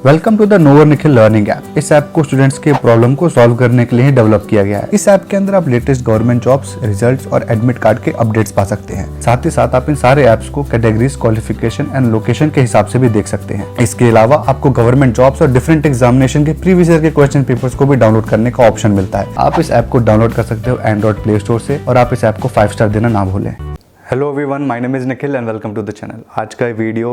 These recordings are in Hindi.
Welcome to the Nover Nikhil learning app. इस ऐप को स्टूडेंट्स के प्रॉब्लम को सॉल्व करने के लिए डेवलप किया गया है। इस ऐप के अंदर आप लेटेस्ट गवर्नमेंट जॉब्स, रिजल्ट्स और एडमिट कार्ड के अपडेट्स पा सकते हैं। साथ ही साथ आप इन सारे ऐप्स को कैटेगरीज, क्वालिफिकेशन एंड लोकेशन के हिसाब से भी देख सकते हैं। इसके अलावा आपको गवर्नमेंट जॉब्स और डिफरेंट एग्जामिनेशन के प्रीवियस ईयर के क्वेश्चन पेपर्स को भी डाउनलोड करने का ऑप्शन मिलता है। आप इस ऐप को डाउनलोड कर सकते हो एंड्रॉइड प्ले स्टोर से और आप इस ऐप को 5 स्टार देना ना भूलें। Hello everyone, my name is Nikhil and welcome to the channel. आज का वीडियो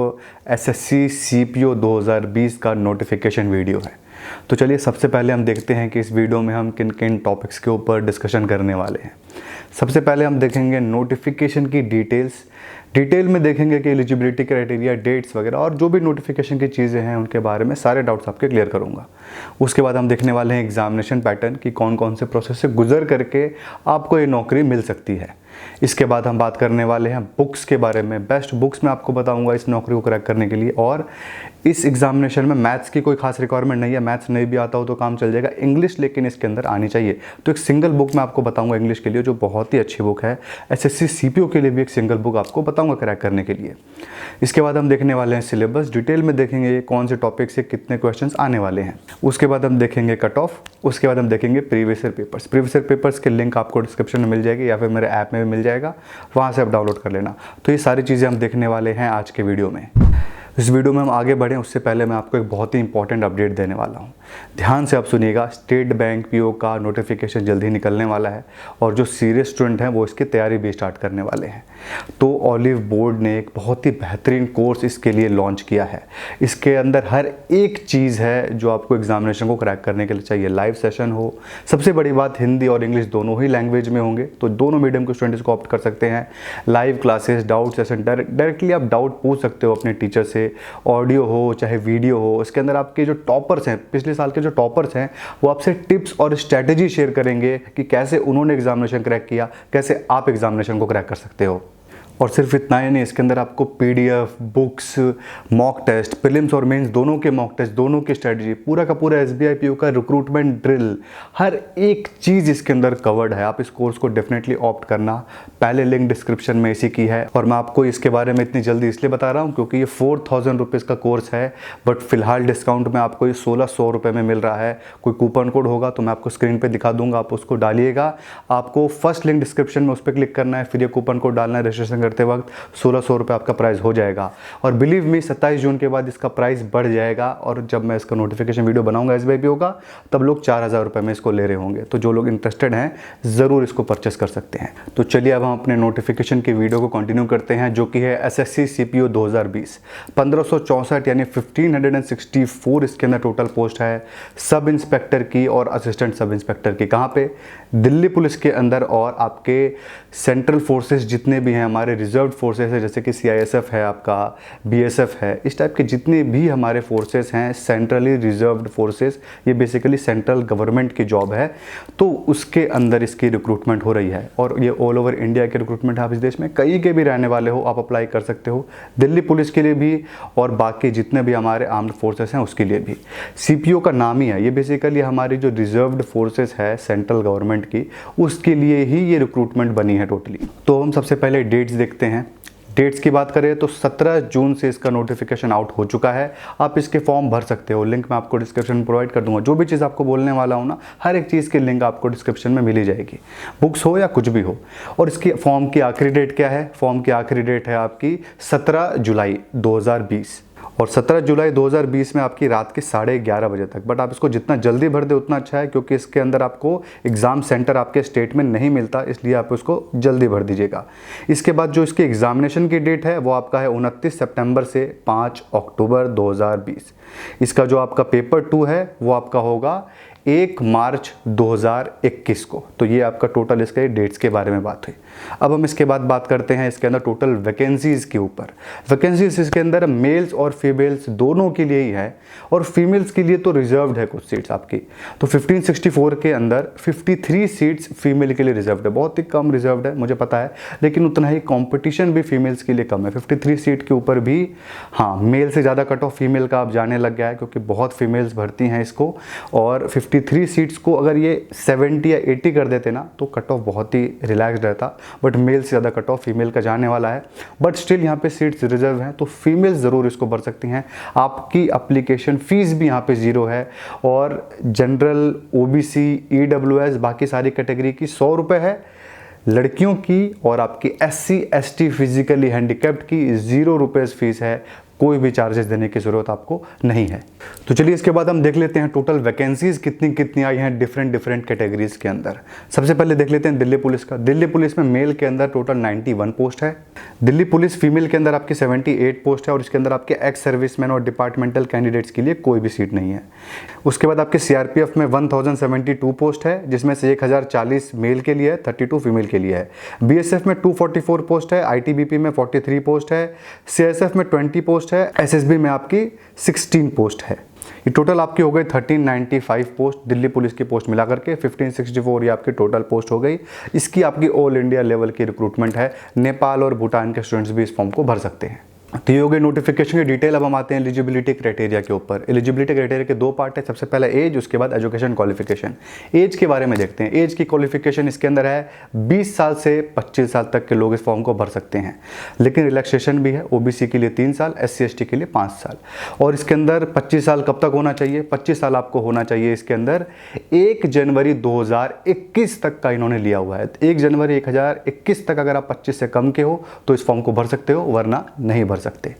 एसएससी सीपीओ 2020 का नोटिफिकेशन वीडियो है। तो चलिए सबसे पहले हम देखते हैं कि इस वीडियो में हम किन किन टॉपिक्स के ऊपर डिस्कशन करने वाले हैं। सबसे पहले हम देखेंगे नोटिफिकेशन की डिटेल में देखेंगे कि एलिजिबिलिटी क्राइटेरिया, डेट्स वगैरह और जो भी नोटिफिकेशन की चीज़ें हैं उनके बारे में सारे डाउट्स आपके क्लियर करूंगा। उसके बाद हम देखने वाले हैं एग्जामिनेशन पैटर्न कि कौन कौन से प्रोसेस से गुजर करके आपको ये नौकरी मिल सकती है। इसके बाद हम बात करने वाले हैं बुक्स के बारे में। बेस्ट बुक्स मैं आपको बताऊंगा इस नौकरी को क्रैक करने के लिए। और इस एग्जामिनेशन में मैथ्स की कोई खास रिक्वायरमेंट नहीं है, मैथ्स नहीं भी आता हो तो काम चल जाएगा। इंग्लिश लेकिन इसके अंदर आनी चाहिए। तो एक सिंगल बुक मैं आपको बताऊंगा इंग्लिश के लिए जो बहुत ही अच्छी बुक है। एसएससी सीपीओ के लिए भी एक सिंगल बुक आपको बताऊंगा क्रैक करने के लिए। इसके बाद हम देखने वाले हैं सिलेबस। डिटेल में देखेंगे कौन से टॉपिक से कितने क्वेश्चन आने वाले हैं। उसके बाद हम देखेंगे कट ऑफ। उसके बाद हम देखेंगे previous year papers. Previous year papers के लिंक आपको डिस्क्रिप्शन में मिल जाएगी या फिर मेरे ऐप में भी मिल जाएगा, वहाँ से आप डाउनलोड कर लेना। तो ये सारी चीज़ें हम देखने वाले हैं आज के वीडियो में। इस वीडियो में हम आगे बढ़ें उससे पहले मैं आपको एक बहुत ही इंपॉर्टेंट अपडेट देने वाला हूँ। ध्यान से आप सुनिएगा। स्टेट बैंक पीओ का नोटिफिकेशन जल्दी निकलने वाला है और जो सीरियस स्टूडेंट हैं वो इसकी तैयारी भी स्टार्ट करने वाले हैं। तो ऑलिव बोर्ड ने एक बहुत ही बेहतरीन कोर्स इसके लिए लॉन्च किया है। इसके अंदर हर एक चीज़ है जो आपको एग्जामिनेशन को क्रैक करने के लिए चाहिए। लाइव सेशन हो, सबसे बड़ी बात हिंदी और इंग्लिश दोनों ही लैंग्वेज में होंगे, तो दोनों मीडियम के स्टूडेंट इसको ऑप्ट कर सकते हैं। Live classes, doubt session, directly आप डाउट पूछ सकते हो अपने टीचर से। ऑडियो हो चाहे वीडियो हो, इसके अंदर आपके जो टॉपर्स हैं, पिछले साल के जो टॉपर्स हैं, वो आपसे टिप्स और स्ट्रैटेजी शेयर करेंगे कि कैसे उन्होंने एग्जामिनेशन क्रैक किया, कैसे आप एग्जामिनेशन को क्रैक कर सकते हो। और सिर्फ इतना ही नहीं, इसके अंदर आपको PDF, books, mock test, prelims और मेंस दोनों के मॉक टेस्ट, दोनों की स्ट्रेटजी, पूरा का पूरा एसबीआई पीओ का रिक्रूटमेंट ड्रिल, हर एक चीज़ इसके अंदर कवर्ड है। आप इस कोर्स को डेफिनेटली ऑप्ट करना। पहले लिंक डिस्क्रिप्शन में इसी की है। और मैं आपको इसके बारे में इतनी जल्दी इसलिए बता रहा हूँ क्योंकि ये 4000 रुपीज़ का कोर्स है, बट फिलहाल डिस्काउंट में आपको ये 1600 रुपये में मिल रहा है। कोई कूपन कोड होगा तो मैं आपको स्क्रीन पर दिखा दूंगा, आप उसको डालिएगा। आपको फर्स्ट लिंक डिस्क्रिप्शन में उस पर क्लिक करना है, फिर ये कूपन कोड डालना है। रजिस्ट्रेशन करते वक्त 1600 रुपये आपका प्राइस हो जाएगा। और बिलीव मी 27 जून के बाद इसका प्राइस बढ़ जाएगा और जब मैं इसका नोटिफिकेशन वीडियो बनाऊंगा एसबीआई पीओ का, तब लोग 4000 रुपये में इसको ले रहे होंगे। तो जो लोग इंटरेस्टेड हैं ज़रूर इसको परचेस कर सकते हैं। तो चलिए अब हम अपने नोटिफिकेशन के वीडियो को कंटिन्यू करते हैं, जो कि है एसएससी सीपीओ 2020। 1564 यानी 1564 इसके अंदर टोटल पोस्ट है सब इंस्पेक्टर की और असिस्टेंट सब इंस्पेक्टर की। कहाँ पे? दिल्ली पुलिस के अंदर। और आपके सेंट्रल फोर्सेस जितने भी हैं, हमारे रिजर्व फोर्सेस है, जैसे कि सीआईएसएफ है, आपका बीएसएफ है, इस टाइप के जितने भी हमारे फोर्सेस हैं, सेंट्रली रिजर्व्ड फोर्सेस, ये बेसिकली सेंट्रल गवर्नमेंट की जॉब है। तो उसके अंदर इसकी रिक्रूटमेंट हो रही है और ये ऑल ओवर इंडिया की रिक्रूटमेंट है। आप इस देश में कहीं के भी रहने वाले हो आप अप्लाई कर सकते हो, दिल्ली पुलिस के लिए भी और बाकी जितने भी हमारे आर्म्ड फोर्सेस हैं उसके लिए भी। सीपीओ का नाम ही है, ये बेसिकली हमारी जो रिजर्व्ड फोर्सेस है सेंट्रल गवर्नमेंट की, उसके लिए ही ये रिक्रूटमेंट बनी है टोटली। तो हम सबसे पहले डेट्स देखते हैं। डेट्स की बात करें तो 17 जून से इसका नोटिफिकेशन आउट हो चुका है। आप इसके फॉर्म भर सकते हो, लिंक मैं आपको डिस्क्रिप्शन में प्रोवाइड कर दूंगा। जो भी चीज़ आपको बोलने वाला हूँ ना, हर एक चीज़ की लिंक आपको डिस्क्रिप्शन में मिली जाएगी, बुक्स हो या कुछ भी हो। और इसकी फॉर्म की आखिरी डेट क्या है? फॉर्म की आखिरी डेट है आपकी 17 जुलाई 2020 और 17 जुलाई 2020 में आपकी रात के 11:30 बजे तक। बट आप इसको जितना जल्दी भर दे उतना अच्छा है, क्योंकि इसके अंदर आपको एग्ज़ाम सेंटर आपके स्टेट में नहीं मिलता, इसलिए आप उसको जल्दी भर दीजिएगा। इसके बाद जो इसकी एग्जामिनेशन की डेट है वो आपका है 29 सितंबर से 5 अक्टूबर 2020। इसका जो आपका पेपर 2 है वो आपका होगा 1 मार्च 2021 को। तो ये आपका टोटल इसके डेट्स के बारे में बात हुई। अब हम इसके बाद बात करते हैं इसके अंदर टोटल वैकेंसीज़ के ऊपर। वैकेंसीज इसके अंदर मेल्स और फीमेल्स दोनों के लिए ही है, और फीमेल्स के लिए तो रिजर्व्ड है कुछ सीट्स आपकी। तो 1564 के अंदर 53 सीट्स फीमेल के लिए रिजर्व्ड है। बहुत ही कम रिजर्व्ड है मुझे पता है, लेकिन उतना ही कंपटीशन भी फीमेल्स के लिए कम है। 53 सीट के ऊपर भी हाँ मेल से ज़्यादा कट ऑफ फीमेल का अब जाने लग गया है, क्योंकि बहुत फीमेल्स भरती हैं इसको। और 53 सीट्स को अगर ये 70 या 80 कर देते ना तो कट ऑफ बहुत ही रिलैक्स रहता, बट मेल से ज़्यादा कट ऑफ फीमेल का जाने वाला है। बट स्टिल यहाँ पे सीट्स रिजर्व हैं, तो फीमेल ज़रूर इसको भर सकती हैं। आपकी एप्लीकेशन फ़ीस भी यहाँ पे ज़ीरो है, और जनरल, OBC, EWS बाकी सारी कैटेगरी की 100 रुपये है लड़कियों की, और आपकी SC ST फिजिकली हैंडीकैप्ड की 0 रुपये फीस है। कोई भी चार्जेस देने की ज़रूरत आपको नहीं है। तो चलिए इसके बाद हम देख लेते हैं टोटल वैकेंसीज कितनी आई हैं डिफरेंट कैटेगरीज के अंदर। सबसे पहले देख लेते हैं दिल्ली पुलिस का। दिल्ली पुलिस में मेल के अंदर टोटल 91 पोस्ट है। दिल्ली पुलिस फीमेल के अंदर आपकी 78 पोस्ट है, और इसके अंदर आपके एक्स सर्विसमैन और डिपार्टमेंटल कैंडिडेट्स के लिए कोई भी सीट नहीं है। उसके बाद आपके CRPF में 1072 पोस्ट है, जिसमें से 1040 मेल के लिए है, 32 फीमेल के लिए है। BSF में 244 पोस्ट है, ITBP में 43 पोस्ट है, CSF में 20 पोस्ट है, SSB में आपकी 16 पोस्ट है। ये टोटल आपकी हो गई 1395 पोस्ट, दिल्ली पुलिस की पोस्ट मिला करके 1564 ये आपकी टोटल पोस्ट हो गई। इसकी आपकी ऑल इंडिया लेवल की रिक्रूटमेंट है। नेपाल और भूटान के स्टूडेंट्स भी इस फॉर्म को भर सकते हैं। तो ये हो गई नोटिफिकेशन की डिटेल। अब हम आते हैं एलिजिबिलिटी क्राइटेरिया के ऊपर। एलिजिबिलिटी क्राइटेरिया के 2 पार्ट है, सबसे पहला एज, उसके बाद एजुकेशन क्वालिफिकेशन। एज के बारे में देखते हैं। एज की क्वालिफिकेशन इसके अंदर है 20 साल से 25 साल तक के लोग इस फॉर्म को भर सकते हैं, लेकिन रिलैक्सेशन भी है। OBC के लिए 3 साल, SC ST के लिए 5 साल। और इसके अंदर 25 साल कब तक होना चाहिए? 25 साल आपको होना चाहिए इसके अंदर 1 जनवरी 2021 तक का इन्होंने लिया हुआ है। 1 जनवरी 2021 तक अगर आप 25 से कम के हो तो इस फॉर्म को भर सकते हो, वरना नहीं भर सकते।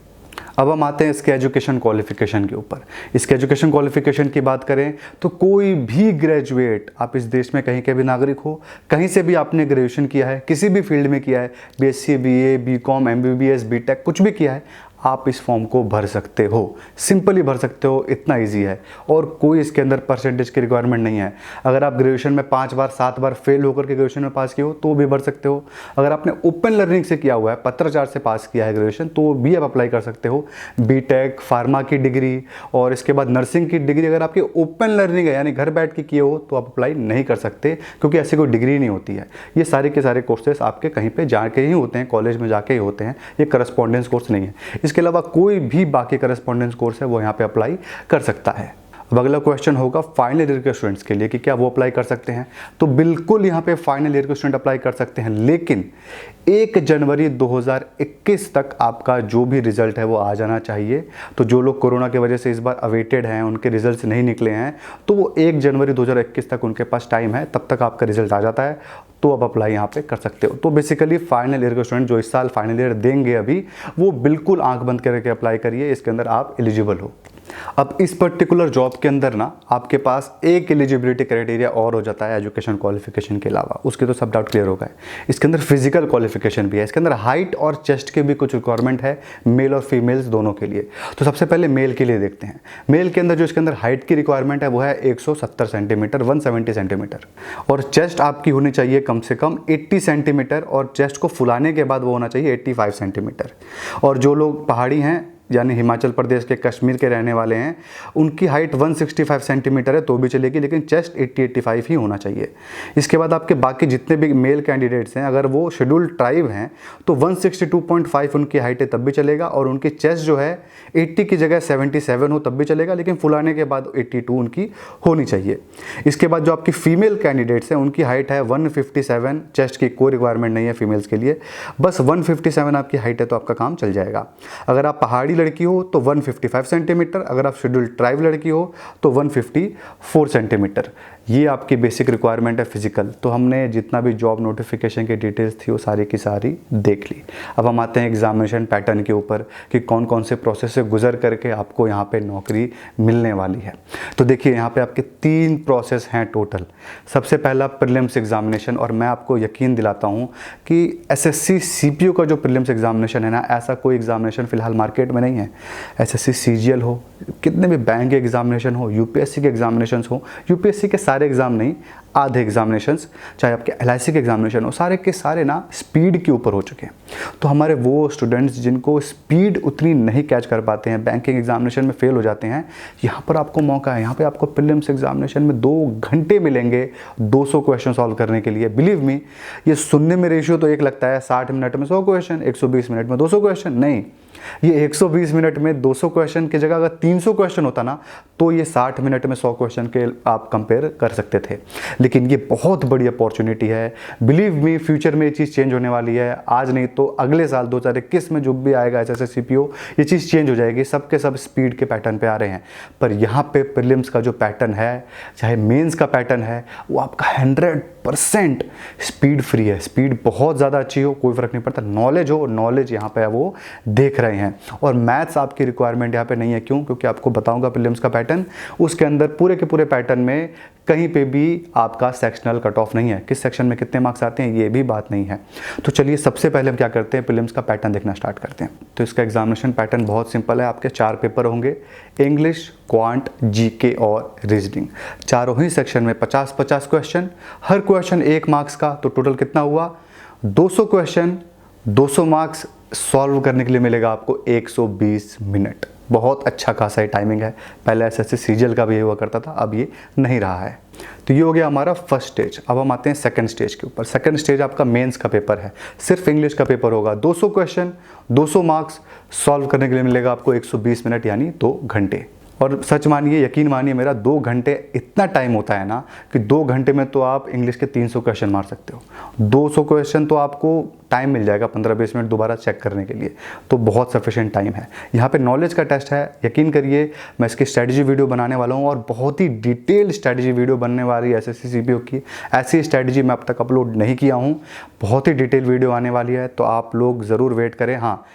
अब हम आते हैं इसके एजुकेशन क्वालिफिकेशन के ऊपर। इसके एजुकेशन क्वालिफिकेशन की बात करें तो कोई भी ग्रेजुएट, आप इस देश में कहीं के भी नागरिक हो, कहीं से भी आपने ग्रेजुएशन किया है, किसी भी फील्ड में किया है, BSc BA BCom MBBS BTech कुछ भी किया है, आप इस फॉर्म को भर सकते हो। सिंपली भर सकते हो, इतना इजी है। और कोई इसके अंदर परसेंटेज की रिक्वायरमेंट नहीं है। अगर आप ग्रेजुएशन में 5 बार 7 बार फेल होकर के ग्रेजुएशन में पास किए हो तो भी भर सकते हो। अगर आपने ओपन लर्निंग से किया हुआ है, पत्राचार से पास किया है ग्रेजुएशन, तो भी आप अप्लाई कर सकते हो। BTech, फार्मा की डिग्री और इसके बाद नर्सिंग की डिग्री अगर आपकी ओपन लर्निंग है, यानी घर बैठ के किए हो, तो आप अप्लाई नहीं कर सकते, क्योंकि ऐसी कोई डिग्री नहीं होती है। ये सारे के सारे कोर्सेस आपके कहीं पर जाके ही होते हैं, कॉलेज में जाके ही होते हैं। ये करस्पॉन्डेंस कोर्स नहीं है। इसके अलावा कोई भी बाकी करस्पॉन्डेंस कोर्स है वो यहाँ पे अप्लाई कर सकता है। अब अगला क्वेश्चन होगा फाइनल ईयर के स्टूडेंट्स के लिए कि क्या वो अप्लाई कर सकते हैं। तो बिल्कुल यहाँ पे फाइनल ईयर के स्टूडेंट अप्लाई कर सकते हैं, लेकिन 1 जनवरी 2021 तक आपका जो भी रिजल्ट है वो आ जाना चाहिए। तो जो लोग कोरोना की वजह से इस बार अवेटेड हैं, उनके रिजल्ट्स नहीं निकले हैं, तो वो 1 जनवरी 2021 तक उनके पास टाइम है, तब तक आपका रिजल्ट आ जाता है, तो आप अप्लाई यहाँ पे कर सकते हो। तो बेसिकली फाइनल ईयर के स्टूडेंट जो इस साल फाइनल ईयर देंगे अभी, वो बिल्कुल आंख बंद करके अप्लाई करिए, इसके अंदर आप एलिजिबल हो। अब इस पर्टिकुलर जॉब के अंदर ना आपके पास एक एलिजिबिलिटी क्राइटेरिया और हो जाता है एजुकेशन क्वालिफिकेशन के अलावा, उसके तो सब डाउट क्लियर हो गए। इसके अंदर फिजिकल क्वालिफिकेशन भी है। इसके अंदर हाइट और चेस्ट के भी कुछ रिक्वायरमेंट है, मेल और फीमेल्स दोनों के लिए। तो सबसे पहले मेल के लिए देखते हैं। मेल के अंदर जो इसके अंदर हाइट की रिक्वायरमेंट है वो है 170 सेंटीमीटर, 170 सेंटीमीटर, और चेस्ट आपकी होनी चाहिए कम से कम 80 सेंटीमीटर, और चेस्ट को फुलाने के बाद वो होना चाहिए 85 सेंटीमीटर। और जो लोग पहाड़ी हैं, यानी हिमाचल प्रदेश के, कश्मीर के रहने वाले हैं, उनकी हाइट 165 सेंटीमीटर है तो भी चलेगी, लेकिन चेस्ट 80-85 ही होना चाहिए। इसके बाद आपके बाकी जितने भी मेल कैंडिडेट्स हैं, अगर वो शेड्यूल्ड ट्राइब हैं तो 162.5 उनकी हाइट है तब भी चलेगा, और उनकी चेस्ट जो है 80 की जगह 77 हो तब भी चलेगा, लेकिन फुलाने के बाद 82 उनकी होनी चाहिए। इसके बाद जो आपकी फीमेल कैंडिडेट्स हैं उनकी हाइट है 157, चेस्ट की कोई रिक्वायरमेंट नहीं है फीमेल्स के लिए, बस 157 आपकी हाइट है तो आपका काम चल जाएगा। अगर आप पहाड़ी लड़की हो तो 155 सेंटीमीटर, अगर आप शेड्यूल्ड ट्राइब लड़की हो तो 154 सेंटीमीटर। ये आपकी बेसिक रिक्वायरमेंट है फिजिकल। तो हमने जितना भी जॉब नोटिफिकेशन की डिटेल्स थी वो सारी की सारी देख ली। अब हम आते हैं एग्जामिनेशन पैटर्न के ऊपर कि कौन कौन से प्रोसेस से गुजर करके आपको यहाँ पे नौकरी मिलने वाली है। तो देखिए यहाँ पे आपके 3 प्रोसेस हैं टोटल। सबसे पहला प्रीलिम्स एग्जामिनेशन, और मैं आपको यकीन दिलाता हूँ कि SSC CPO का जो प्रीलिम्स एग्जामिनेशन है ना, ऐसा कोई एग्जामिनेशन फिलहाल मार्केट में नहीं है। SSC CGL हो, कितने भी बैंक के एग्जामिनेशन हो, UPSC के एग्जामिनेशन हो, UPSC के सारे एग्जाम नहीं, आधे एग्जामिनेशंस, चाहे आपके LIC के एग्जामिनेशन हो, सारे के सारे ना स्पीड के ऊपर हो चुके हैं। तो हमारे वो स्टूडेंट्स जिनको स्पीड उतनी नहीं कैच कर पाते हैं, बैंकिंग एग्जामिनेशन में फेल हो जाते हैं, यहाँ पर आपको मौका है। यहाँ पे आपको प्रीलिम्स एग्जामिनेशन में 2 घंटे मिलेंगे 200 क्वेश्चन सॉल्व करने के लिए। बिलीव मी, ये सुनने में रेशियो तो एक लगता है 60 मिनट में 100 क्वेश्चन, 120 मिनट में 200 क्वेश्चन, नहीं, ये 120 मिनट में 200 क्वेश्चन की जगह अगर 300 क्वेश्चन होता ना तो ये 60 मिनट में 100 क्वेश्चन के आप कंपेयर कर सकते थे। लेकिन ये बहुत बड़ी अपॉर्चुनिटी है। बिलीव मी, फ्यूचर में ये चीज़ चेंज होने वाली है। आज नहीं तो अगले साल 2021 में जो भी आएगा SSC CPO, ये चीज़ चेंज हो जाएगी। सबके सब स्पीड के पैटर्न पे आ रहे हैं। पर यहाँ पे प्रीलिम्स का जो पैटर्न है, चाहे मेंस का पैटर्न है, वो आपका 100% स्पीड फ्री है। स्पीड बहुत ज़्यादा अच्छी हो, कोई फर्क नहीं पड़ता। नॉलेज हो, नॉलेज यहाँ पे वो देख रहे हैं। और मैथ्स आपकी रिक्वायरमेंट यहाँ पे नहीं है। क्यों? क्योंकि आपको बताऊंगा प्रीलिम्स का पैटर्न, उसके अंदर पूरे के पूरे पैटर्न में कहीं पे भी आपका सेक्शनल कट ऑफ नहीं है। किस सेक्शन में कितने मार्क्स आते हैं ये भी बात नहीं है। तो चलिए सबसे पहले हम क्या करते हैं, प्रीलिम्स का पैटर्न देखना स्टार्ट करते हैं। तो इसका एग्जामिनेशन पैटर्न बहुत सिंपल है। आपके 4 पेपर होंगे, इंग्लिश, क्वांट, GK और रीजनिंग। चारों ही सेक्शन में 50-50 क्वेश्चन, हर क्वेश्चन 1 मार्क्स का। तो टोटल कितना हुआ? 200 क्वेश्चन, 200 मार्क्स सॉल्व करने के लिए मिलेगा आपको 120 मिनट। बहुत अच्छा खासा ही टाइमिंग है। पहले SSC CGL का भी ये हुआ करता था, अब ये नहीं रहा है। तो ये हो गया हमारा फर्स्ट स्टेज। अब हम आते हैं सेकंड स्टेज के ऊपर। सेकंड स्टेज आपका मेंस का पेपर है, सिर्फ इंग्लिश का पेपर होगा। 200 क्वेश्चन, 200 मार्क्स सॉल्व करने के लिए मिलेगा आपको 120 मिनट यानी 2 घंटे। और सच मानिए, यकीन मानिए मेरा, 2 घंटे इतना टाइम होता है ना कि 2 घंटे में तो आप इंग्लिश के 300 क्वेश्चन मार सकते हो। 200 क्वेश्चन तो आपको टाइम मिल जाएगा 15-20 मिनट दोबारा चेक करने के लिए। तो बहुत सफिशिएंट टाइम है। यहाँ पे नॉलेज का टेस्ट है। यकीन करिए, मैं इसकी स्ट्रेटजी वीडियो बनाने वाला हूँ और बहुत ही डिटेल्ड स्ट्रेटजी वीडियो बनने वाली है SSC CPO की। ऐसी स्ट्रेटजी मैं अब तक अपलोड नहीं किया हूँ। बहुत ही डिटेल वीडियो आने वाली है, तो आप लोग ज़रूर वेट करें। हाँ,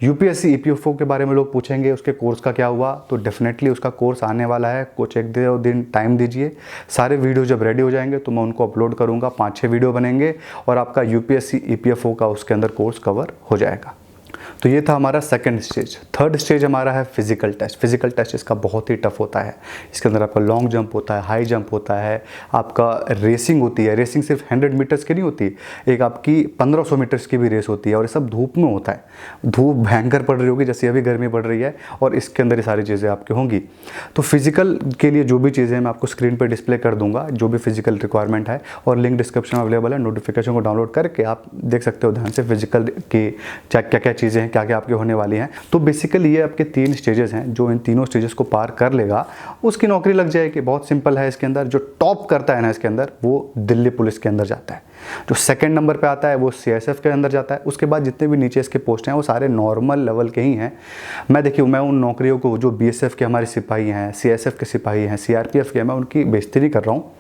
UPSC EPFO के बारे में लोग पूछेंगे, उसके कोर्स का क्या हुआ, तो डेफिनेटली उसका कोर्स आने वाला है। कुछ 1-2 दिन टाइम दीजिए। सारे वीडियो जब रेडी हो जाएंगे तो मैं उनको अपलोड करूंगा। 5-6 वीडियो बनेंगे और आपका UPSC EPFO का उसके अंदर कोर्स कवर हो जाएगा। तो ये था हमारा सेकंड स्टेज। थर्ड स्टेज हमारा है फिजिकल टेस्ट। फिजिकल टेस्ट इसका बहुत ही टफ होता है। इसके अंदर आपका लॉन्ग जंप होता है, हाई जंप होता है, आपका रेसिंग होती है। रेसिंग सिर्फ 100 मीटर्स की नहीं होती, एक आपकी 1500 मीटर्स की भी रेस होती है। और ये सब धूप में होता है। धूप भयंकर पड़ रही होगी, जैसे अभी गर्मी पड़ रही है, और इसके अंदर ये सारी चीज़ें आपकी होंगी। तो फिजिकल के लिए जो भी चीज़ें मैं आपको स्क्रीन पर डिस्प्ले कर दूंगा, जो भी फिजिकल रिक्वायरमेंट है, और लिंक डिस्क्रिप्शन में अवेलेबल है। नोटिफिकेशन को डाउनलोड करके आप देख सकते हो ध्यान से फिजिकल की क्या क्या चीज़ें हैं, क्या क्या आपके होने वाली हैं। तो बेसिकली ये आपके 3 स्टेजेस हैं। जो इन तीनों स्टेजेस को पार कर लेगा उसकी नौकरी लग जाएगी। बहुत सिंपल है। इसके अंदर जो टॉप करता है ना, इसके अंदर वो दिल्ली पुलिस के अंदर जाता है। जो सेकंड नंबर पे आता है वो CSF के अंदर जाता है। उसके बाद जितने भी नीचे इसके पोस्ट हैं वो सारे नॉर्मल लेवल के ही हैं। मैं उन नौकरियों को, जो BSF के हमारे सिपाही हैं, CSF के सिपाही हैं, CRPF के, मैं उनकी बेइज्जती नहीं कर रहा हूँ।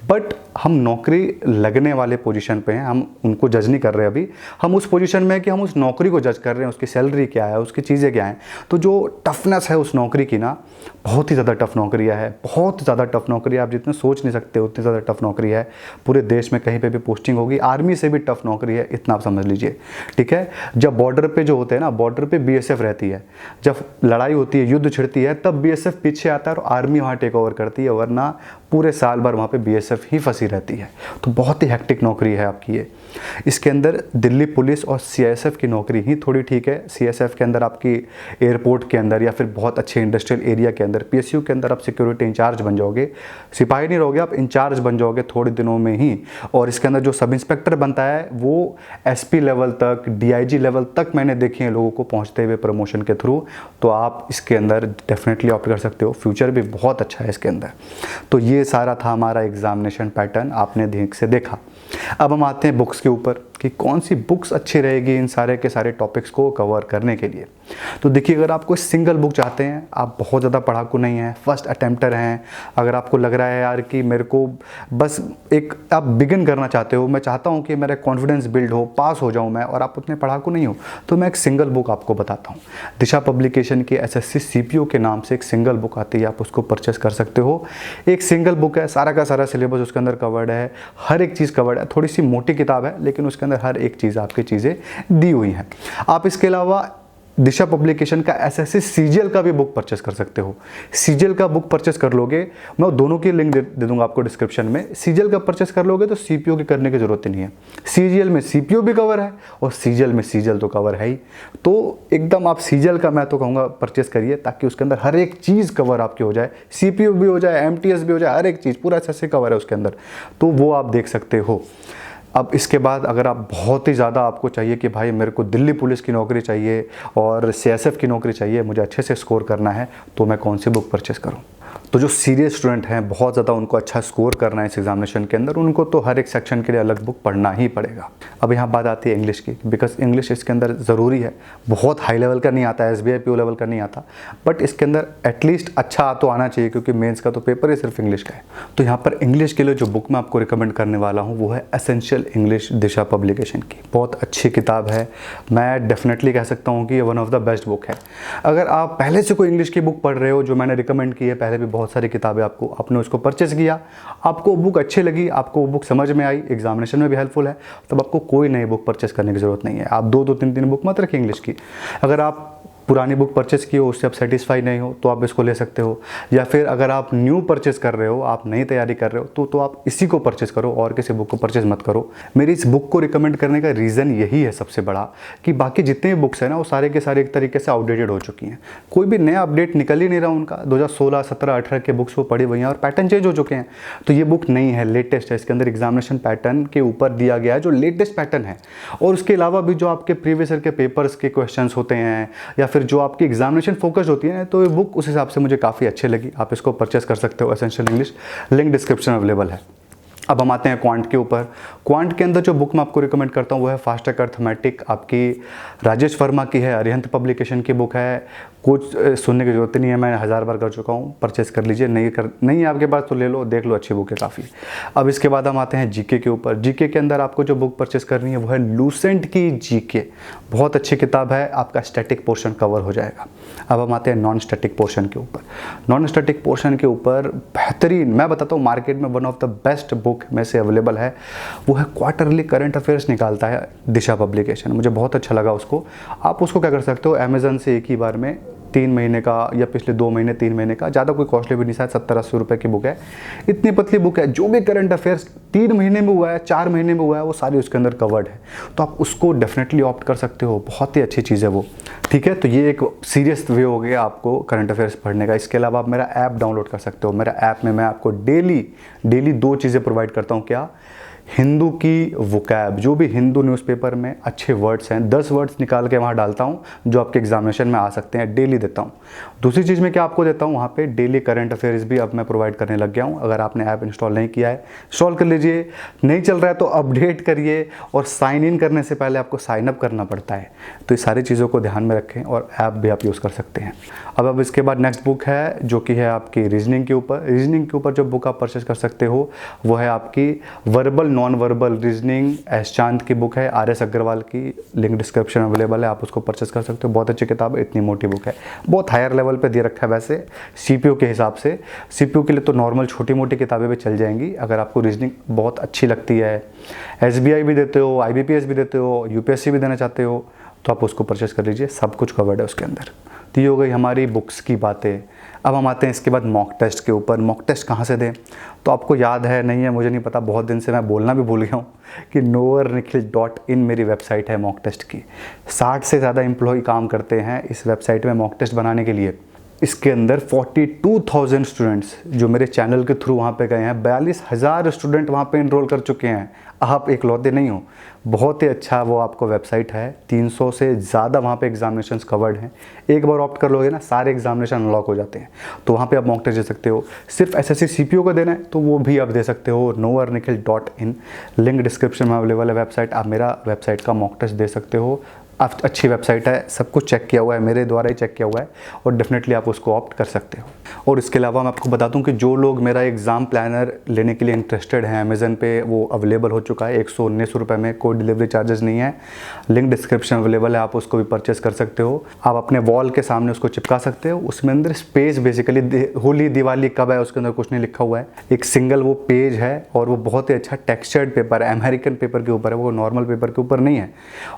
बट हम नौकरी लगने वाले पोजीशन पे हैं, हम उनको जज नहीं कर रहे। अभी हम उस पोजीशन में है कि हम उस नौकरी को जज कर रहे हैं, उसकी सैलरी क्या है, उसकी चीज़ें क्या हैं। तो जो टफनेस है उस नौकरी की ना, बहुत ही ज़्यादा टफ नौकरी है। बहुत ज़्यादा टफ नौकरी है। आप जितने सोच नहीं सकते उतनी ज़्यादा टफ नौकरी है। पूरे देश में कहीं पे भी पोस्टिंग होगी, आर्मी से भी टफ नौकरी है, इतना आप समझ लीजिए। ठीक है। जब बॉर्डर पे जो होते हैं ना, बॉर्डर पे BSF रहती है। जब लड़ाई होती है, युद्ध छिड़ती है, तब BSF पीछे आता है और आर्मी वहाँ टेक ओवर करती है। वरना पूरे साल भर वहाँ पे BSF ही फंसी रहती है। तो बहुत ही हेक्टिक नौकरी है आपकी ये। इसके अंदर दिल्ली पुलिस और CSF की नौकरी ही थोड़ी ठीक है। CSF के अंदर आपकी एयरपोर्ट के अंदर या फिर बहुत अच्छे इंडस्ट्रियल एरिया के अंदर, PSU के अंदर आप सिक्योरिटी इंचार्ज बन जाओगे। सिपाही नहीं रहोगे आप, इंचार्ज बन जाओगे थोड़े दिनों में ही। और इसके अंदर जो सब इंस्पेक्टर बनता है वो SP लेवल तक, DIG लेवल तक मैंने देखे हैं लोगों को पहुँचते हुए प्रमोशन के थ्रू। तो आप इसके अंदर डेफिनेटली ऑप्ट कर सकते हो। फ्यूचर भी बहुत अच्छा है इसके अंदर। तो ये सारा था हमारा एग्जामिनेशन पैटर्न, आपने ठीक से देखा। अब हम आते हैं बुक्स के ऊपर कि कौन सी बुक्स अच्छी रहेगी इन सारे के सारे टॉपिक्स को कवर करने के लिए। तो देखिए, अगर आप कोई सिंगल बुक चाहते हैं, आप बहुत ज़्यादा पढ़ाकू नहीं हैं, फर्स्ट अटेम्प्टर हैं, अगर आपको लग रहा है यार कि मेरे को बस एक, आप बिगिन करना चाहते हो, मैं चाहता हूँ कि मेरा कॉन्फिडेंस बिल्ड हो, पास हो जाऊँ मैं, और आप उतने पढ़ाकू नहीं हो, तो मैं एक सिंगल बुक आपको बताता हूँ। दिशा पब्लिकेशन की SSC CPO के नाम से एक सिंगल बुक आती है, आप उसको परचेस कर सकते हो। एक सिंगल बुक है, सारा का सारा सिलेबस उसके अंदर कवर्ड है, हर एक चीज़ कवर्ड है। थोड़ी सी मोटी किताब है लेकिन उसके अंदर हर एक चीज़ आपकी चीज़ें दी हुई हैं। आप इसके अलावा दिशा पब्लिकेशन का एसएससी सीजीएल का भी बुक परचेस कर सकते हो। सीजीएल का बुक परचेस कर लोगे, मैं दोनों की लिंक दे दूंगा आपको डिस्क्रिप्शन में। सीजीएल का परचेस कर लोगे तो सीपीओ की करने की जरूरत ही नहीं है। सीजीएल में सीपीओ भी कवर है और सीजीएल में सीजीएल तो कवर है ही। तो एकदम आप सीजीएल का मैं तो कहूँगा परचेस करिए, ताकि उसके अंदर हर एक चीज़ कवर आपकी हो जाए, सीपीओ भी हो जाए, एमटीएस भी हो जाए, हर एक चीज़ पूरा एसएससी कवर है उसके अंदर, तो वो आप देख सकते हो। अब इसके बाद अगर आप बहुत ही ज़्यादा आपको चाहिए कि भाई मेरे को दिल्ली पुलिस की नौकरी चाहिए और सीएसएफ की नौकरी चाहिए, मुझे अच्छे से स्कोर करना है, तो मैं कौन सी बुक परचेस करूं? तो जो सीरियस स्टूडेंट हैं, बहुत ज़्यादा उनको अच्छा स्कोर करना है इस एग्जामिनेशन के अंदर, उनको तो हर एक सेक्शन के लिए अलग बुक पढ़ना ही पड़ेगा। अब यहाँ बात आती है इंग्लिश की, बिकॉज इंग्लिश इसके अंदर ज़रूरी है। बहुत हाई लेवल का नहीं आता है, एसबीआई पीओ लेवल का नहीं आता, बट इसके अंदर एटलीस्ट अच्छा तो आना चाहिए, क्योंकि मेंस का तो पेपर ही सिर्फ इंग्लिश का है। तो यहाँ पर इंग्लिश के लिए जो बुक मैं आपको रिकमेंड करने वाला हूँ वो है एसेंशियल इंग्लिश दिशा पब्लिकेशन की। बहुत अच्छी किताब है, मैं डेफिनेटली कह सकता हूँ कि ये one of the best book है। अगर आप पहले से कोई इंग्लिश की बुक पढ़ रहे हो, जो मैंने रिकमेंड की है पहले भी बहुत सारी किताबें आपको, आपने उसको परचेस किया, आपको बुक अच्छी लगी, आपको वो बुक समझ में आई, एग्जामिनेशन में भी हेल्पफुल है, तब आपको कोई नई बुक परचेस करने की जरूरत नहीं है। आप दो तीन बुक मत रखिए इंग्लिश की। अगर आप पुरानी बुक परचेस की हो, उससे आप सेटिस्फाई नहीं हो, तो आप इसको ले सकते हो। या फिर अगर आप न्यू परचेस कर रहे हो, आप नई तैयारी कर रहे हो, तो आप इसी को परचेस करो और किसी बुक को परचेस मत करो। मेरी इस बुक को रिकमेंड करने का रीज़न यही है सबसे बड़ा, कि बाकी जितने भी बुक्स हैं ना, वो सारे के सारे एक तरीके से आउटडेटेड हो चुकी हैं। कोई भी नया अपडेट निकल ही नहीं रहा उनका। 2016, 17, 18 के बुक्स वो पड़ी हुई हैं और पैटर्न चेंज हो चुके हैं। तो ये बुक नई है, लेटेस्ट है। इसके अंदर एग्जामिनेशन पैटर्न के ऊपर दिया गया है जो लेटेस्ट पैटर्न है, और उसके अलावा भी जो आपके प्रीवियस ईयर के पेपर्स के क्वेश्चन होते हैं या फिर जो आपकी एग्जामिनेशन फोकस होती है, तो ये बुक उस हिसाब से मुझे काफ़ी अच्छी लगी। आप इसको परचेस कर सकते हो, essential English, link description available है। अब हम आते हैं क्वांट के ऊपर। क्वांट के अंदर जो बुक मैं आपको रिकमेंड करता हूँ वो है फास्ट ट्रैक अर्थमेटिक, आपकी राजेश वर्मा की है, अरिहंत पब्लिकेशन की बुक है। कुछ सुनने की जरूरत नहीं है, मैं 1000 बार कर चुका हूँ। परचेस कर लीजिए, नहीं है आपके पास तो ले लो, देख लो, अच्छी बुक है काफ़ी। अब इसके बाद हम आते हैं जीके के ऊपर। जीके के अंदर आपको जो बुक परचेस करनी है वो है लूसेंट की जीके। बहुत अच्छी किताब है, आपका स्टैटिक पोर्शन कवर हो जाएगा। अब हम आते हैं नॉन स्टैटिक पोर्शन के ऊपर। नॉन स्टैटिक पोर्शन के ऊपर बेहतरीन, मैं बताता हूँ, मार्केट में one of the best book में से अवेलेबल है, वो है क्वार्टरली करंट अफेयर्स निकालता है दिशा पब्लिकेशन। मुझे बहुत अच्छा लगा उसको। आप उसको क्या कर सकते हो, अमेजन से एक ही बार में 3 महीने का या पिछले 2 महीने 3 महीने का, ज़्यादा कोई कॉस्टली भी नहीं, शायद 70-80 रुपये की बुक है। इतनी पतली बुक है, जो भी करंट अफेयर्स 3 महीने में हुआ है, 4 महीने में हुआ है, वो सारी उसके अंदर कवर्ड है। तो आप उसको डेफिनेटली ऑप्ट कर सकते हो, बहुत ही अच्छी चीज़ है वो। ठीक है, तो ये एक सीरियस वे हो गया आपको करंट अफेयर्स पढ़ने का। इसके अलावा आप मेरा ऐप डाउनलोड कर सकते हो। मेरा ऐप में मैं आपको डेली 2 चीज़ें प्रोवाइड करता हूँ। क्या? हिंदू की वोकैब, जो भी हिंदू न्यूज़पेपर में अच्छे वर्ड्स हैं, 10 वर्ड्स निकाल के वहाँ डालता हूँ जो आपके एग्जामिनेशन में आ सकते हैं, डेली देता हूँ। दूसरी चीज़ मैं क्या आपको देता हूँ, वहाँ पे डेली करंट अफेयर्स भी अब मैं प्रोवाइड करने लग गया हूँ। अगर आपने ऐप इंस्टॉल नहीं किया है, इंस्टॉल कर लीजिए। नहीं चल रहा है तो अपडेट करिए, और साइन इन करने से पहले आपको साइन अप करना पड़ता है। तो ये सारी चीज़ों को ध्यान में रखें, और ऐप भी आप यूज़ कर सकते हैं। अब इसके बाद नेक्स्ट बुक है जो कि है आपकी रीजनिंग के ऊपर। रीजनिंग के ऊपर जो बुक आप परचेस कर सकते हो वो है आपकी verbal non verbal reasoning, S चांद की बुक है, RS अग्रवाल की, लिंक डिस्क्रिप्शन अवेलेबल है, आप उसको परचेस कर सकते हो। बहुत अच्छी किताब है, इतनी मोटी बुक है, बहुत हायर लेवल पे दे रखा है। वैसे सीपीओ के हिसाब से, सीपीओ के लिए तो नॉर्मल छोटी मोटी किताबें भी चल जाएंगी। अगर आपको रीजनिंग बहुत अच्छी लगती है, SBI भी देते हो, IBPS भी देते हो, UPSC भी देना चाहते हो, तो आप उसको परचेस कर लीजिए, सब कुछ कवर्ड है उसके अंदर। तो ये हो गई हमारी बुक्स की बातें। अब हम आते हैं इसके बाद मॉक टेस्ट के ऊपर। मॉक टेस्ट कहाँ से दें, तो आपको याद है नहीं है मुझे नहीं पता, बहुत दिन से मैं बोलना भी भूल गया हूँ कि knowernikhil.in मेरी वेबसाइट है मॉक टेस्ट की। 60 से ज़्यादा एम्प्लॉय काम करते हैं इस वेबसाइट में मॉक टेस्ट बनाने के लिए। इसके अंदर 42,000 स्टूडेंट्स जो मेरे चैनल के थ्रू वहाँ पे गए हैं, 42,000 स्टूडेंट वहाँ पे इनरोल कर चुके हैं। आप एकलौते नहीं हो, बहुत ही अच्छा वो आपको वेबसाइट है। 300 से ज़्यादा वहाँ पे एग्जामिनेशंस कवर्ड हैं। एक बार ऑप्ट कर लोगे ना, सारे एग्जामिनेशन अनलॉक हो जाते हैं। तो वहाँ पे आप मॉक टेस्ट दे सकते हो। सिर्फ SSC CPO का देना है तो वो भी आप दे सकते हो। knowernikhil.in, लिंक डिस्क्रिप्शन में अवेलेबल है वेबसाइट। आप मेरा वेबसाइट का मॉक टेस्ट दे सकते हो। अच्छी वेबसाइट है, सब कुछ चेक किया हुआ है, मेरे द्वारा ही चेक किया हुआ है, और डेफिनेटली आप उसको ऑप्ट कर सकते हो। और इसके अलावा मैं आपको बता दूं कि जो लोग मेरा एग्ज़ाम प्लानर लेने के लिए इंटरेस्टेड हैं, अमेज़न पे वो अवेलेबल हो चुका है 119 रुपये में, कोई डिलीवरी चार्जेस नहीं है। लिंक डिस्क्रिप्शन अवेलेबल है, आप उसको भी परचेस कर सकते हो। आप अपने वॉल के सामने उसको चिपका सकते हो। उसमें अंदर स्पेस बेसिकली होली दिवाली कब है उसके अंदर कुछ नहीं लिखा हुआ है, एक सिंगल वो पेज है और वो बहुत ही अच्छा टेक्सचर्ड पेपर है, अमेरिकन पेपर के ऊपर है, वो नॉर्मल पेपर के ऊपर नहीं है।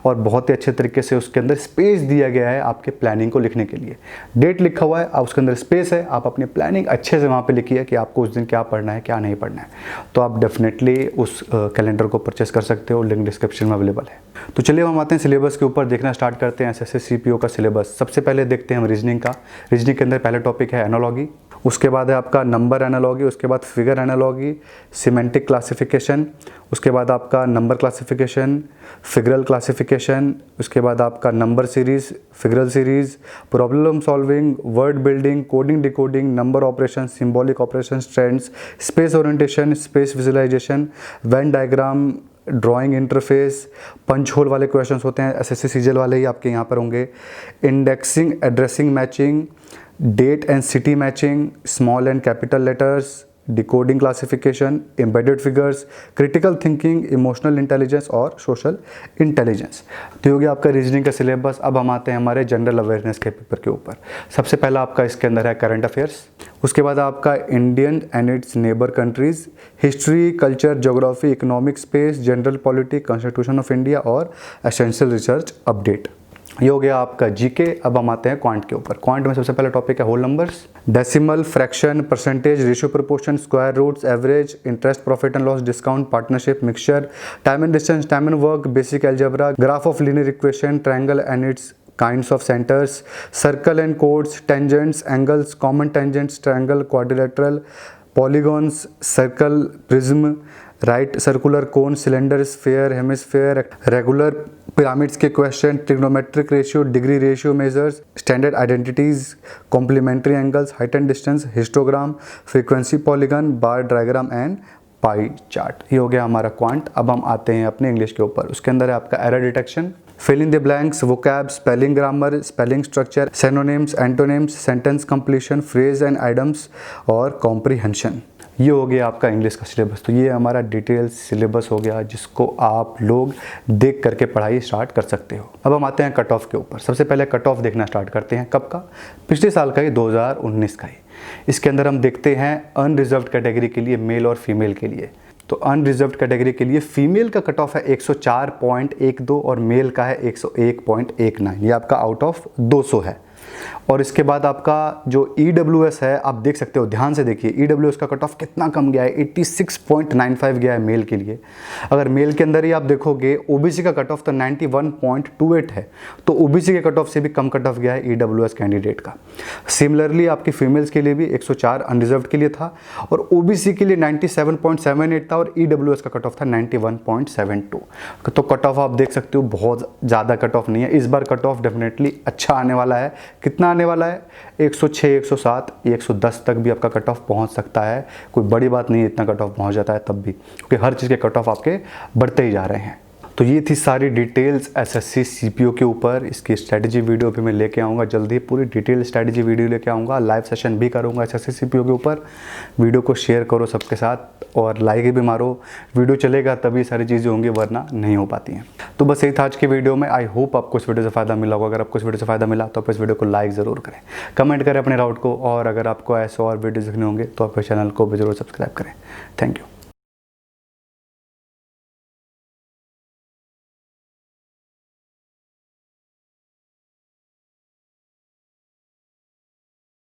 और बहुत ही अच्छे तरीके से उसके अंदर स्पेस दिया गया है आपके प्लानिंग को लिखने के लिए। डेट लिखा हुआ है, आप उसके अंदर स्पेस है, आप अपनी प्लानिंग अच्छे से वहाँ पे लिखिए कि आपको उस दिन क्या पढ़ना है क्या नहीं पढ़ना है। तो आप डेफिनेटली उस कैलेंडर को परचेस कर सकते हो, लिंक डिस्क्रिप्शन में अवेलेबल है। तो चलिए हम आते हैं सिलेबस के ऊपर, देखना स्टार्ट करते हैं एसएससी सीपीओ का सिलेबस। सबसे पहले देखते हैं हम रीजनिंग का। रीजनिंग के अंदर पहला टॉपिक है एनालॉजी, उसके बाद है आपका नंबर एनालॉजी, उसके बाद फिगर एनालॉजी, सिमेंटिक क्लासिफिकेशन, उसके बाद आपका नंबर क्लासिफिकेशन, फिगरल क्लासिफिकेशन, उसके बाद आपका number series, figural series, problem solving, word building, coding decoding, number operation, symbolic operation, trends, space orientation, space visualisation, Venn diagram, drawing interface, punch hole वाले क्वेश्चंस होते हैं, एसएससी सीजीएल वाले ही आपके यहाँ पर होंगे, indexing, addressing matching, date and city matching, small and capital letters, decoding classification, embedded figures, critical thinking, emotional intelligence और सोशल इंटेलिजेंस। तो हो गया आपका रीजनिंग का सिलेबस। अब हम आते हैं हमारे जनरल अवेयरनेस के पेपर के ऊपर। सबसे पहला आपका इसके अंदर है करंट अफेयर्स, उसके बाद आपका Indian and it's neighbour countries, history, culture, geography, economic, space, general politics, constitution of India और एसेंशियल रिसर्च अपडेट। ये हो गया आपका जीके। अब हम आते हैं क्वांट के ऊपर। क्वांट में सबसे पहला टॉपिक है whole numbers, decimal, fraction, percentage, ratio, proportion, square roots, average, interest, profit and loss, discount, partnership, mixture, time and distance, time and work, basic algebra, graph of linear equation, triangle and its kinds of centers, circle and chords, tangents, angles, common tangents, triangle, quadrilateral, polygons, circle, prism, right circular cone, cylinder, sphere, hemisphere, regular pyramids के question, trigonometric ratio, degree ratio measures, standard identities, complementary angles, height and distance, histogram, frequency polygon, bar diagram and pie chart. ये हो गया हमारा क्वांट। अब हम आते हैं अपने इंग्लिश के ऊपर। उसके अंदर है आपका error detection, fill in the blanks, vocab, spelling grammar, spelling structure, synonyms, antonyms, sentence completion, phrase and items और कॉम्प्रीहेंशन। ये हो गया आपका इंग्लिश का सिलेबस। तो ये हमारा डिटेल सिलेबस हो गया जिसको आप लोग देख करके पढ़ाई स्टार्ट कर सकते हो। अब हम आते हैं कट ऑफ के ऊपर। सबसे पहले कट ऑफ देखना स्टार्ट करते हैं। कब का? पिछले साल का ही, 2019 का ही। इसके अंदर हम देखते हैं अनरिजर्व्ड कैटेगरी के लिए, मेल और फीमेल के लिए। तो अनरिजर्व्ड कैटेगरी के लिए फीमेल का कट ऑफ है 104.12 और मेल का है 101.19। ये आपका आउट ऑफ 200 है। और इसके बाद आपका जो EWS है, आप देख सकते हो, ध्यान से देखिए EWS का कट ऑफ कितना कम गया है, 86.95 गया है मेल के लिए। अगर मेल के अंदर ही आप देखोगे OBC का कट ऑफ तो 91.28 है, तो OBC के कट ऑफ से भी कम कट ऑफ गया है EWS कैंडिडेट का। सिमिलरली आपकी फीमेल्स के लिए भी 104 अनरिजर्व्ड के लिए था और OBC के लिए 97.78 था और EWS का कट ऑफ था 91.72। तो कट ऑफ आप देख सकते हो बहुत ज़्यादा कट ऑफ नहीं है। इस बार कट ऑफ डेफिनेटली अच्छा आने वाला है। कितना आने वाला है? 106, 107, 110 तक भी आपका कट ऑफ पहुंच सकता है। कोई बड़ी बात नहीं है इतना कट ऑफ पहुंच जाता है तब भी, क्योंकि हर चीज़ के कट ऑफ आपके बढ़ते ही जा रहे हैं। तो ये थी सारी डिटेल्स एसएससी सीपीओ के ऊपर। इसकी स्ट्रैटेजी वीडियो भी मैं लेके आऊँगा जल्दी, पूरी डिटेल स्ट्रैटेजी वीडियो लेके आऊँगा। लाइव सेशन भी करूँगा एसएससी सीपीओ के ऊपर। वीडियो को शेयर करो सबके साथ और लाइक भी मारो। वीडियो चलेगा तभी सारी चीज़ें होंगी, वरना नहीं हो पाती हैं। तो बस यही था आज की वीडियो में। आई होप आपको इस वीडियो से फ़ायदा मिला होगा। अगर आपको इस वीडियो से फ़ायदा मिला तो आप इस वीडियो को लाइक ज़रूर करें, कमेंट करें अपने डाउट को, और अगर आपको ऐसे और वीडियो देखने होंगे तो आप चैनल को भी ज़रूर सब्सक्राइब करें। Thank you.